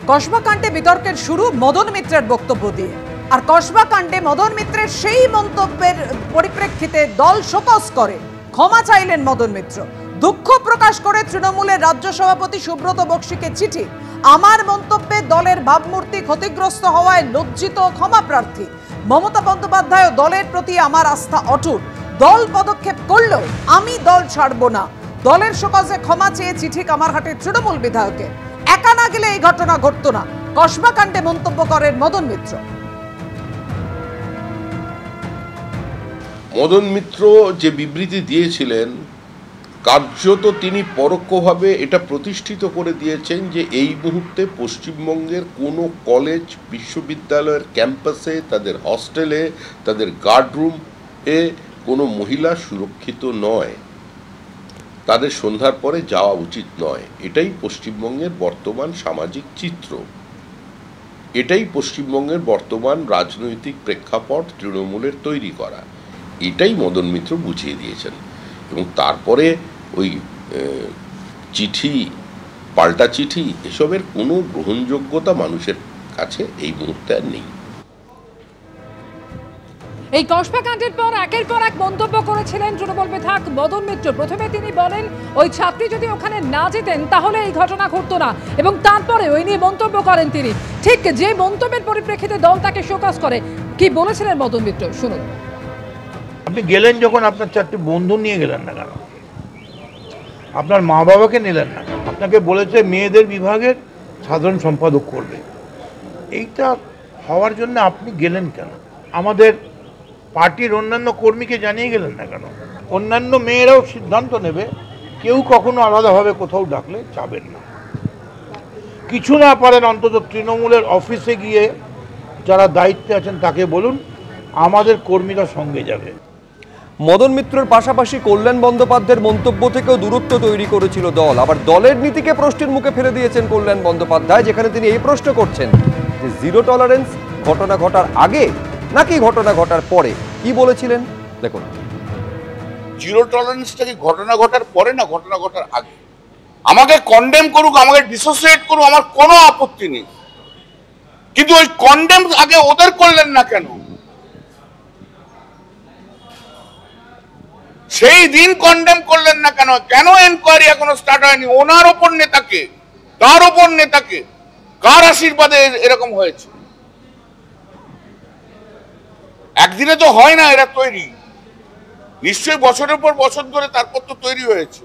কসবা কাণ্ডে বিতর্কের শুরু মদন মিত্রের বক্তব্য দিয়ে। আর কসবা কাণ্ডে মদন মিত্রের সেই মন্তব্যের পরিপ্রেক্ষিতে দল শোকজ করে ক্ষমা চাইলেন মদন মিত্র। দুঃখ প্রকাশ করে তৃণমূলের রাজ্য সভাপতি সুব্রত বক্সিকে চিঠি। আমার মন্তব্যে দলের ভাবমূর্তি ক্ষতিগ্রস্ত হওয়ায় লজ্জিত, ক্ষমা প্রার্থী। মমতা বন্দ্যোপাধ্যায় ও দলের প্রতি আমার আস্থা অটুট। দল পদক্ষেপ করলেও আমি দল ছাড়বো না। দলের শোকজে ক্ষমা চেয়ে চিঠি কামারহাটের তৃণমূল বিধায়কের। একা না গেলে এই ঘটনা ঘটতো না, কসবা কাণ্ডে মন্তব্য করেন মদন মিত্র। মদন মিত্র যে বিবৃতি দিয়েছিলেন, কার্যত তিনি পরোক্ষভাবে এটা প্রতিষ্ঠিত করে দিয়েছেন যে এই মুহূর্তে পশ্চিমবঙ্গের কোনো কলেজ, বিশ্ববিদ্যালয়ের ক্যাম্পাসে, তাদের হস্টেলে, তাদের গার্ডরুম এ কোনো মহিলা সুরক্ষিত নয়, তাদের সন্ধ্যার পরে যাওয়া উচিত নয়। এটাই পশ্চিমবঙ্গের বর্তমান সামাজিক চিত্র, এটাই পশ্চিমবঙ্গের বর্তমান রাজনৈতিক প্রেক্ষাপট তৃণমূলের তৈরি করা। এটাই মদন মিত্র বুঝিয়ে দিয়েছেন। এবং তারপরে ওই চিঠি, পাল্টা চিঠি, এসবের কোনো গ্রহণযোগ্যতা মানুষের কাছে এই মুহূর্তে আর নেই। এই কসবা কাণ্ডের পর একের পর এক মন্তব্য করেছিলেন তৃণমূল বিধায়ক মদন মিত্র। প্রথমে তিনি বলেন ওই ছাত্রী যদি ওখানে না যেতেন তাহলে এই ঘটনা ঘটতো না, এবং তারপরে ওই নিয়ে মন্তব্য করেন তিনি। ঠিক যে মন্তব্যের পরিপ্রেক্ষিতে দল তাকে শোকজ করে, কি বলেছিলেন মদন মিত্র শুনুন। আপনি গেলেন যখন, আপনার চারটি বন্ধু নিয়ে গেলেন না কেন? আপনার মা বাবাকে নিলেন না? আপনাকে বলেছে মেয়েদের বিভাগের সাধারণ সম্পাদক করবে। এইটা হওয়ার জন্য আপনি গেলেন কেন? আমাদের পার্টির অন্যান্য কর্মীকে জানিয়ে গেলেন না কেন? অন্যান্য মেয়েরাও সিদ্ধান্ত নেবে, কেউ কখনো আলাদাভাবে কোথাও ডাকলে যাবেন না। কিছু না পারেন অন্তত তৃণমূলের অফিসে গিয়ে যারা দায়িত্বে আছেন তাকে বলুন আমাদের কর্মীরা সঙ্গে যাবে। মদন মিত্রের পাশাপাশি কল্যাণ বন্দ্যোপাধ্যায়ের মন্তব্য থেকেও দূরত্ব তৈরি করেছিল দল। আবার দলের নীতিকে প্রশ্নের মুখে ফেলে দিয়েছেন কল্যাণ বন্দ্যোপাধ্যায়, যেখানে তিনি এই প্রশ্ন করছেন যে জিরো টলারেন্স ঘটনা ঘটার আগে নাকি ঘটনা ঘটার পরে। কি বলেছিলেন দেখুন। জিরো টলারেন্সটা কি ঘটনা ঘটার পরে না ঘটনা ঘটার আগে? আমাকে কন্ডেম করুক, আমাকে ডিসোসিয়েট করুক, আমার কোনো আপত্তি নেই, কিন্তু ওই কন্ডেম আগে ওদের করলেন না কেন? সেই দিন কন্ডেম করলেন না কেন? কেন এনকোয়ারি এখনো স্টার্ট হয়নি? ওনার ওপর নেতাকে, তার ওপর নেতাকে, কার আশীর্বাদে এরকম হয়েছে? একদিনে তো হয় না এরা তৈরি, নিশ্চয়ই বছরের পর বছর ধরে তারপর তো তৈরি হয়েছে।